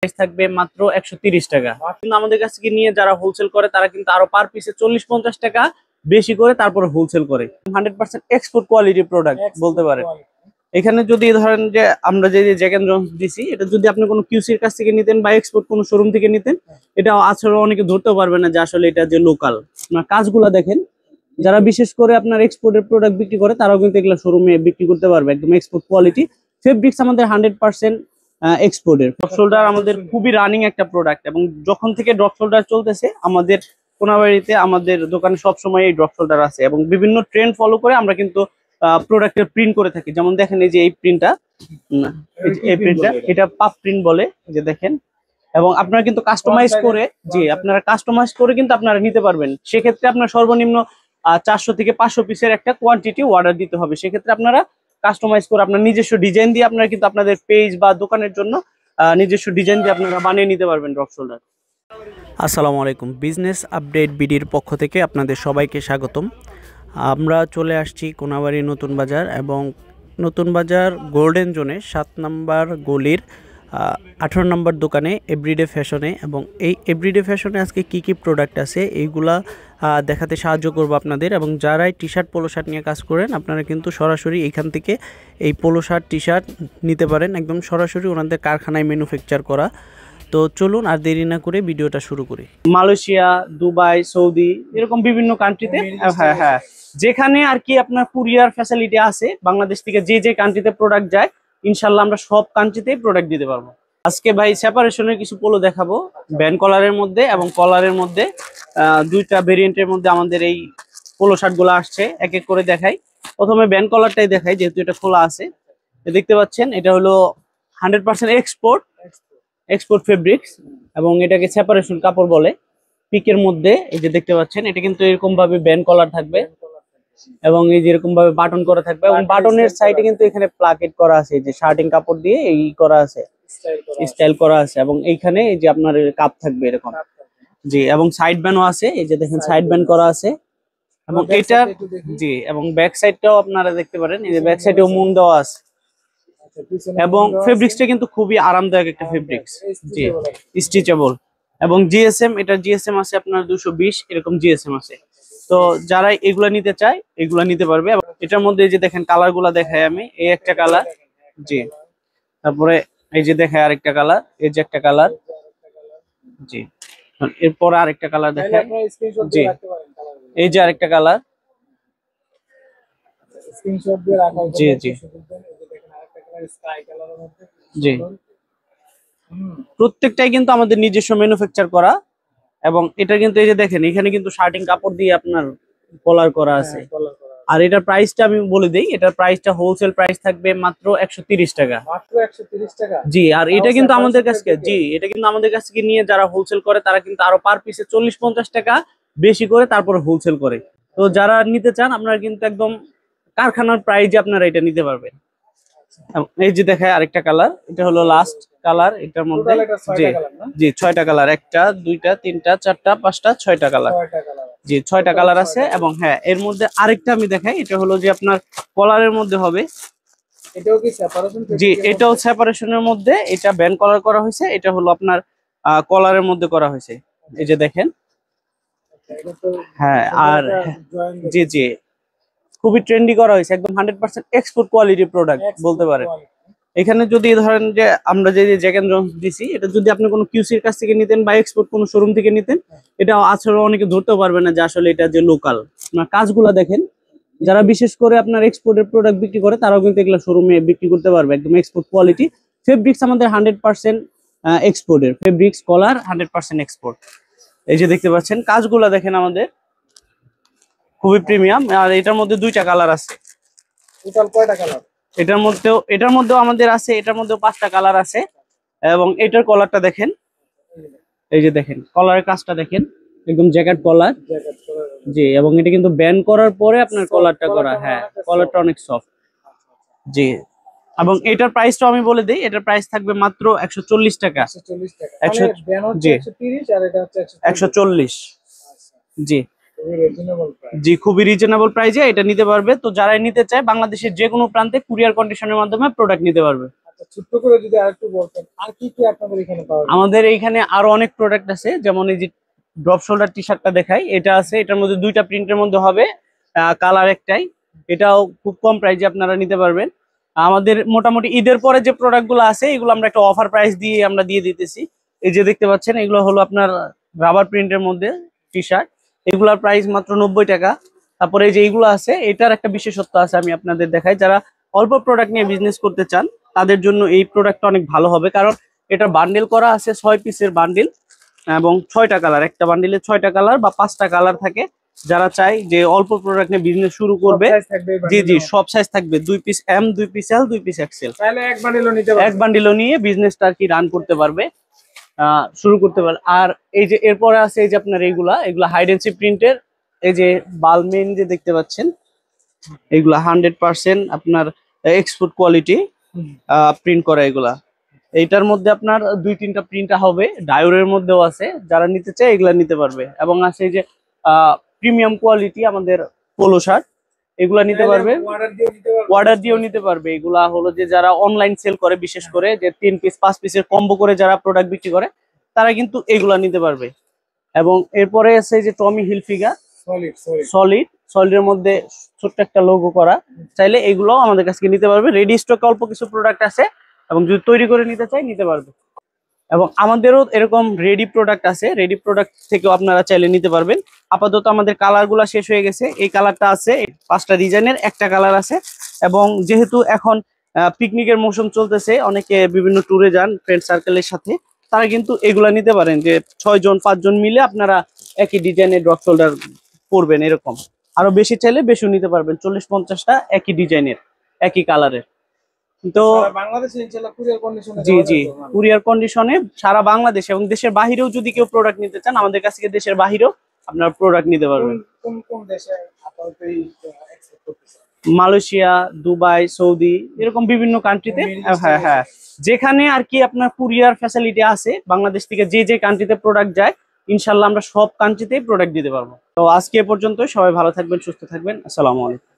Price থাকবে মাত্র 130 টাকা। কিন্তু আমাদের কাছ থেকে নিয়ে যারা হোলসেল করে তারা কিন্তু আরো পার পিসে 40-50 টাকা বেশি করে তারপরে হোলসেল করে। 100% এক্সপোর্ট কোয়ালিটি প্রোডাক্ট বলতে পারেন। এখানে যদি ধরেন যে আমরা যে জ্যাক এন্ড জন্স দিছি, এটা যদি আপনি কোনো কিউসির কাছ থেকে নিতেন বা এক্সপোর্ট কোনো শোরুম থেকে নিতেন, এটা আসলে অনেকে ধরতেও পারবে না যে আসলে এটা যে লোকাল। আপনার কাজগুলা দেখেন, যারা বিশেষ করে আপনার এক্সপোর্টের প্রোডাক্ট বিক্রি করে তারাও কিন্তু এগুলো শোরুমে বিক্রি করতে পারবে, একদম এক্সপোর্ট কোয়ালিটি। ফেব্রিক্স আমাদের 100% এক্সপোর্টের। ড্রপ শোল্ডার আমাদের খুবই রানিং একটা প্রোডাক্ট, এবং যখন থেকে ড্রপ শোল্ডার চলতেছে আমাদের কোনাবাড়িতে আমাদের দোকানে সবসময় এই ড্রপ শোল্ডার আছে, এবং বিভিন্ন ট্রেন্ড ফলো করে আমরা কিন্তু প্রোডাক্টের প্রিন্ট করে থাকি। যেমন দেখেন এই যে এই প্রিন্টটা, এটা পাপ প্রিন্ট বলে, এই যে দেখেন। এবং আপনারা কিন্তু কাস্টমাইজ করে, আপনারা কাস্টমাইজ করে কিন্তু আপনারা নিতে পারবেন। সেক্ষেত্রে আপনার সর্বনিম্ন 400 থেকে 500 পিসের একটা কোয়ান্টিটি অর্ডার দিতে হবে। সেক্ষেত্রে আপনারা কাস্টমাইজ করে আপনার নিজস্ব ডিজাইন দিয়ে আপনারা কিন্তু আপনাদের পেজ বা দোকানের জন্য নিজস্ব ডিজাইন দিয়ে আপনারা বানিয়ে নিতে পারবেন ড্রপ শোল্ডার। আসসালামু আলাইকুম, বিজনেস আপডেট বিডির পক্ষ থেকে আপনাদের সবাইকে স্বাগতম। আমরা চলে আসছি কোনাবাড়ি নতুন বাজার, এবং নতুন বাজার গোল্ডেন জোনে 7 নম্বর গলির 18 নম্বর দোকানে এভরিডে ফ্যাশনে। এবং এই এভরিডে ফ্যাশনে আজকে কি কি প্রোডাক্ট আছে এইগুলা দেখাতে সাহায্য করব আপনাদের। এবং যারাই টি শার্ট পোলো শার্ট নিয়ে কাজ করেন আপনারা কিন্তু সরাসরি এইখান থেকে এই পোলো শার্ট টি শার্ট নিতে পারেন, একদম সরাসরি ওনাদের কারখানায় ম্যানুফ্যাকচার করা। তো চলুন আর দেরি না করে ভিডিওটা শুরু করি। মালয়েশিয়া, দুবাই, সৌদি, এরকম বিভিন্ন কান্ট্রিতে, হ্যাঁ যেখানে আর কি আপনার কুরিয়ার ফ্যাসিলিটি আছে, বাংলাদেশ থেকে যে যে কান্ট্রিতে প্রোডাক্ট যায় ইনশাল্লাহ আমরা সব কান্ট্রিতেই প্রোডাক্ট দিতে পারবো। আজকে ভাই সেপারেশনের কিছু পোলো দেখাবো, ব্যান্ড কলারের মধ্যে এবং কলারের মধ্যে। দুইটা ভেরিয়েন্টের মধ্যে আমাদের এই পোলো শার্ট গুলো আসছে, এক এক করে দেখাই। প্রথমে ব্যান্ড কলারটাই দেখাই, যেহেতু এটা খোলা আছে। দেখতে পাচ্ছেন এটা হলো 100% এক্সপোর্ট ফেব্রিক্স, এবং এটাকে সেপারেশন কাপড় বলে। পিকের মধ্যে এই যে দেখতে পাচ্ছেন, এটা কিন্তু এরকম ভাবে ব্যান্ড কলার থাকবে, এবং এই যে এরকম ভাবে বাটন করা থাকবে, এবং বাটনের সাইডে কিন্তু এখানে প্লাকেট করা আছে, যে শার্টিং কাপড় দিয়ে এই করা আছে, স্টাইল করা আছে। এবং এইখানে এই যে আপনার কাপ থাকবে এরকম, এবং সাইড ব্যান্ডও আছে, এই যে দেখেন সাইড ব্যান্ড করা আছে। এবং এটা এবং ব্যাক সাইডটাও আপনারা দেখতে পারেন, এই যে ব্যাক সাইডেও মুন দেওয়া আছে। এবং ফেব্রিক্সটা কিন্তু খুবই আরামদায়ক একটা ফেব্রিক্স, স্টিচেবল। এবং জিএসএম, এটা জিএসএম আছে আপনার 220, এরকম জিএসএম আছে। তো যারা এগুলা নিতে চায় এগুলা নিতে পারবে। এটার মধ্যে এই যে দেখেন কালার গুলা দেখাই আমি, এই একটা কালার, তারপরে এই যে দেখায় আরেকটা কালার, এই যে একটা কালার, এরপর আরেকটা কালার দেখায়, এই যে আরেকটা কালার, প্রত্যেকটাই কিন্তু আমাদের নিজস্ব ম্যানুফ্যাকচার করা। এবং এটা কিন্তু এই যে দেখেন এখানে কিন্তু শার্টিং কাপড় দিয়ে আপনার কলার করা আছে। আর এটার প্রাইসটা আমি বলে দিই, এটার প্রাইসটা হোলসেল প্রাইস থাকবে মাত্র 130 টাকা। আর এটা কিন্তু আমাদের কাছ থেকে এটা কিন্তু আমাদের কাছ থেকে নিয়ে যারা হোলসেল করে তারা কিন্তু আরো পার পিসে 40-50 টাকা বেশি করে তারপরে হোলসেল করে। তো যারা নিতে চান আপনারা কিন্তু একদম কারখানার প্রাইসে আপনারা এটা নিতে পারবেন। এই যে দেখায় আরেকটা কালার, এটা হলো লাস্ট কালার এটার মধ্যে। 6টা কালার, 1টা 2টা 3টা 4টা 5টা 6টা কালার, 6টা কালার আছে। এবং হ্যাঁ, এর মধ্যে আরেকটা আমি দেখাই, এটা হলো যে আপনার কলারের মধ্যে হবে। এটাও সেপারেশনের মধ্যে, এটা ব্যান্ড কলার করা হয়েছে, এটা হলো আপনার কলারের মধ্যে করা হয়েছে, এই যে দেখেন। হ্যাঁ, আর খুবই ট্রেন্ডি করা হয়েছে, একদম 100% এক্সপোর্ট কোয়ালিটি প্রোডাক্ট বলতে পারেন। এখানে যদি ধরেন যে আমরা যে জ্যাক এন্ড জন্স দিছি, এটা যদি আপনি কোনো কিউসির কাছ থেকে নিতেন বা এক্সপোর্ট কোনো শোরুম থেকে নিতেন, এটা আসলে অনেকে ধরতেও পারবে না যে আসলে এটা যে লোকাল। আপনার কাজগুলা দেখেন, যারা বিশেষ করে আপনার এক্সপোর্টের প্রোডাক্ট বিক্রি করে তারাও কিন্তু এগুলো শোরুমে বিক্রি করতে পারবে, একদম এক্সপোর্ট কোয়ালিটি। ফেব্রিক্স আমাদের 100% এক্সপোর্টের ফেব্রিক্স, কলার 100% এক্সপোর্ট। এই যে দেখতে পাচ্ছেন কাজগুলা দেখেন আমাদের খুবই প্রিমিয়াম। আর এটার মধ্যে 2টা কালার আছে। এটার মধ্যেও আমাদের আছে, এটার মধ্যেও 5টা কালার আছে। এবং এটার কলারটা দেখেন, এই যে দেখেন কলারের কাজটা দেখেন, একদম জ্যাকেট কলার। এবং এটা কিন্তু ব্যান্ড করার পরে আপনার কলারটা করা। হ্যাঁ, কলারটা অনেক সফট। এবং এটার প্রাইসটা আমি বলে দিই, এটার প্রাইস থাকবে মাত্র 140 টাকা। 140। খুবই রিজনেবল প্রাইসে এটা নিতে পারবে। তো যারাই নিতে চায় বাংলাদেশের যে কোনো প্রান্তে কুরিয়ার কন্ডিশনের মাধ্যমে প্রোডাক্ট নিতে পারবে। ছোট্ট করে যদি আরেকটু বলতেন আর কি কি আপনাদের এখানে পাওয়া যায়? আমাদের এইখানে আরো অনেক প্রোডাক্ট আছে, যেমন এই যে ড্রপ শোল্ডার টি শার্টটা দেখাই, এটা আছে, এটার মধ্যে দুইটা প্রিন্টের মধ্যে হবে, কালার একটাই। এটাও খুব কম প্রাইসে আপনারা নিতে পারবেন। আমাদের মোটামুটি ঈদের পরে যে প্রোডাক্ট গুলো আছে এগুলো আমরা একটা অফার প্রাইস দিয়ে আমরা দিয়ে দিতেছি। এই যে দেখতে পাচ্ছেন, এগুলো হলো আপনার রাবার প্রিন্টের মধ্যে টি শার্ট, এগুলোর প্রাইস মাত্র 90 টাকা। তারপরে এই যে এইগুলো আছে, এটার একটা বিশেষত্ব আছে, আমি আপনাদের দেখাই। যারা অল্প প্রোডাক্ট নিয়ে বিজনেস করতে চান তাদের জন্য এই প্রোডাক্টটা অনেক ভালো হবে, কারণ এটা বান্ডেল করা আছে, 6 পিসের বান্ডেল এবং 6টা কালার, একটা বান্ডিলে 6টা কালার বা 5টা কালার থাকে। যারা চায় যে অল্প প্রোডাক্ট নিয়ে বিজনেস শুরু করবে, সব size থাকবে এই জি জি, bundle-এ? সব সাইজ থাকবে, 2 পিস এম, 2 পিস এল, 2 পিস এক্সেল, তাহলে এক বান্ডিলও নিতে এক পারবেন। বান্ডিলও নিয়ে বিজনেসটা আর কি রান করতে পারবে, শুরু করতে পারবে। আর এই যে এরপরে আছে এই যে আপনার এগুলা হাইডেন্সি প্রিন্টের, এই যে বালমেন যে দেখতে পাচ্ছেন, এগুলা 100% আপনার এক্সপোর্ট কোয়ালিটি প্রিন্ট করা এগুলা। এইটার মধ্যে আপনার 2-3টা প্রিন্ট হবে, ডায়োরের মধ্যেও আছে, যারা নিতে চায় এগুলা নিতে পারবে। এবং আছে এই যে প্রিমিয়াম কোয়ালিটি আমাদের পোলো শার্ট, এগুলা নিতে পারবে, অর্ডার দিয়ে নিতে পারবেন। অর্ডার দিয়েও নিতে পারবে। এগুলা হলো যে যারা অনলাইন সেল করে, বিশেষ করে যে 3 পিস 5 পিসের কম্বো করে যারা প্রোডাক্ট বিক্রি করে, তারা কিন্তু এগুলা নিতে পারবে। এবং এরপরে আছে এই যে টমি হিলফিগার সলিড সলিড। সলিডের মধ্যে ছোট্ট একটা লোগো করা, চাইলে এগুলো আমাদের কাছ থেকে নিতে পারবে। রেডি স্টক অল্প কিছু প্রোডাক্ট আছে, এবং যদি তৈরি করে নিতে চাই নিতে পারবে। এবং আমাদেরও এরকম রেডি প্রোডাক্ট আছে, রেডি প্রোডাক্ট থেকেও আপনারা চাইলে নিতে পারবেন। আপাতত আমাদের কালারগুলো শেষ হয়ে গেছে, এই কালারটা আছে, 5টা ডিজাইনের একটা কালার আছে। এবং যেহেতু এখন পিকনিকের মৌসুম চলতেছে, অনেকে বিভিন্ন ট্যুরে যান ফ্রেন্ড সার্কেলের সাথে, তারা কিন্তু এগুলা নিতে পারেন, যে 6 জন 5 জন মিলে আপনারা একই ডিজাইনের ড্রপ শোল্ডার পরবেন, এরকম আরো বেশি চাইলে বেশিও নিতে পারবেন, 40-50টা একই ডিজাইনের একই কালারের। তো সারা বাংলাদেশে ইনশাআল্লাহ কুরিয়ার কন্ডিশনে জি জি, কুরিয়ার কন্ডিশনে সারা বাংলাদেশ এবং দেশের বাহিরেও যদি কেউ প্রোডাক্ট নিতে চান, আমাদের কাছ থেকে দেশের বাহিরেও আপনার প্রোডাক্ট নিতে পারবেন। কোন কোন দেশে আপাতত এই এক্সপোর্ট করতেছে? মালয়েশিয়া, দুবাই, সৌদি, এরকম বিভিন্ন কান্ট্রিতে, হ্যাঁ হ্যাঁ, যেখানে আর কি আপনার কুরিয়ার ফ্যাসিলিটি আছে, বাংলাদেশ থেকে যে যে কান্ট্রিতে প্রোডাক্ট যায় ইনশাল্লাহ আমরা সব কান্ট্রিতেই প্রোডাক্ট দিতে পারবো। তো আজকে এ পর্যন্ত, সবাই ভালো থাকবেন, সুস্থ থাকবেন, আসসালামু আলাইকুম।